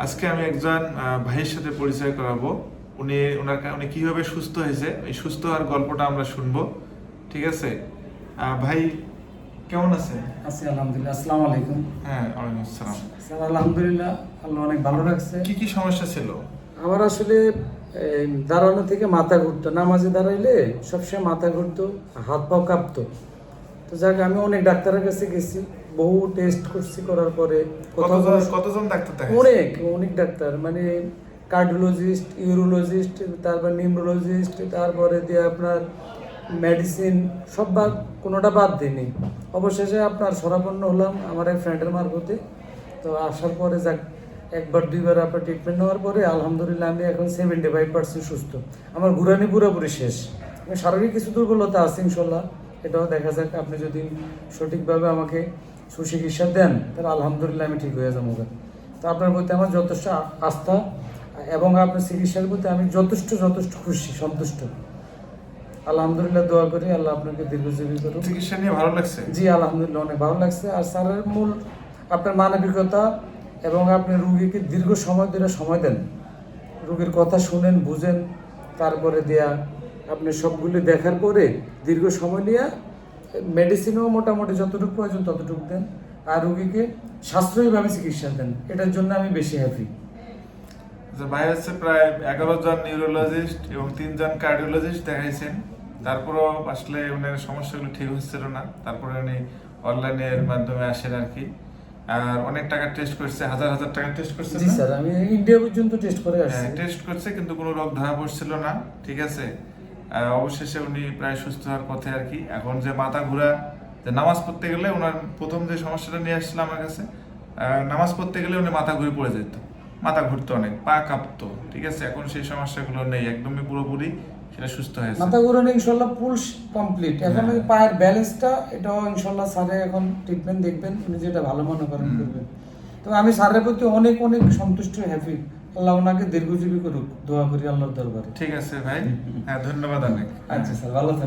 আজকে আমি একজন ভাইয়ের সাথে পরিচয় করাবো। উনি কিভাবে সুস্থ হয়েছে, এই সুস্থ হওয়ার গল্পটা আমরা শুনবো। ঠিক আছে ভাই, কেমন আছে? আছি আলহামদুলিল্লাহ। আসসালামু আলাইকুম। হ্যাঁ, ওয়ালাইকুম আসসালাম। স্যার আলহামদুলিল্লাহ, আল্লাহ অনেক ভালো রাখছে। কি সমস্যা ছিল? আমার আসলে দাঁড়ানো থেকে মাথা ঘুরতো, নামাজে দাঁড়াইলে সবসময় মাথা ঘুরতো, হাত পাও কাঁপতো। তো যাক, আমি অনেক ডাক্তারের কাছে গেছি, বহু টেস্ট করছি, করার পরে কতজন ডাক্তার দেখাইছেন? অনেক ডাক্তার, মানে কার্ডিওলজিস্ট, ইউরোলজিস্ট, তারপর নিউরোলজিস্ট, তারপরে দিয়ে আপনার মেডিসিন, সব বাদ, কোনোটা বাদ দিইনি। অবশেষে আপনার শরণাপন্ন হলাম আমার এক ফ্রেন্ডের মারফতে। তো আসার পরে যাক, একবার দুইবার আপনার ট্রিটমেন্ট নেওয়ার পরে আলহামদুলিল্লাহ আমি এখন 75% সুস্থ। আমার ঘুরানি পুরোপুরি শেষ। শারীরিক কিছু দুর্বলতা আছে ইনশাল্লাহ, এটাও দেখা যাক। আপনি যদি সঠিকভাবে আমাকে সুচিকিৎসা দেন তাহলে আলহামদুলিল্লাহ আমি ঠিক হয়ে যাবো। তো আপনার প্রতি আমার যথেষ্ট আস্থা এবং আপনার চিকিৎসার প্রতি আমি যথেষ্ট খুশি, সন্তুষ্ট। আলহামদুলিল্লাহ, দোয়া করি আল্লাহ আপনাকে দীর্ঘজীবী করুন। চিকিৎসা নিয়ে ভালো লাগছে? জি আলহামদুলিল্লাহ, অনেক ভালো লাগছে। আর স্যারের মূল আপনার মানবিকতা এবং আপনি রুগীকে দীর্ঘ সময় ধরে সময় দেন, রুগীর কথা শুনেন, বুঝেন, তারপরে দেয়া আপনি সবগুলি দেখার পরে দীর্ঘ সময় নিয়ে মেডিসিনও মোটামুটি যতটুকু প্রয়োজন ততটুকু দেন, আর রুগীকে সাশ্রয়ীভাবে চিকিৎসা দেন। এটার জন্য আমি বেশি হ্যাপি। ভাই হচ্ছে প্রায় 11 জন নিউরোলজিস্ট এবং 3 জন কার্ডিওলজিস্ট দেখাইছেন, তারপরও আসলে ওনার সমস্যাগুলো ঠিক হচ্ছিল না। তারপরে উনি অনলাইনের মাধ্যমে আসেন আর কি। আর অনেক টাকা টেস্ট করছে, হাজার টাকা টেস্ট করছে। জি স্যার, আমি ইন্ডিয়া পর্যন্ত টেস্ট করে আসছি। টেস্ট করছে কিন্তু কোনো রোগ ধরা পড়ছিল না। ঠিক আছে, অবশেষে উনি প্রায় সুস্থ হওয়ার পথে আর কি। এখন যে মাথা ঘোরা, যে নামাজ পড়তে গেলে ওনার প্রথম যে সমস্যাটা নিয়ে আসছিল আমার কাছে, নামাজ পড়তে গেলে উনি মাথা ঘুরে পড়ে যেত, মাথা ঘুরতো, অনেক পা কাঁপতো। ঠিক আছে, এখন সেই সমস্যাগুলো নেই, একদমই পুরোপুরি সেটা সুস্থ হয়েছে। মাথা ঘুরানো ইনশাল্লাহ পুলস কমপ্লিট। এখন ওই পায়ের ব্যালেন্সটা, এটাও ইনশাল্লাহ স্যারে এখন ট্রিটমেন্ট দেখবেন, উনি যেটা ভালো মনে করেন করবেন। তো আমি স্যারের প্রতি অনেক সন্তুষ্ট, হ্যাপি। আল্লাহ ওনাকে দীর্ঘজীবী করুক, দোয়া করি আল্লাহর দরবারে। ঠিক আছে ভাই, হ্যাঁ, ধন্যবাদ অনেক। আচ্ছা স্যার, ভালো থাকবেন।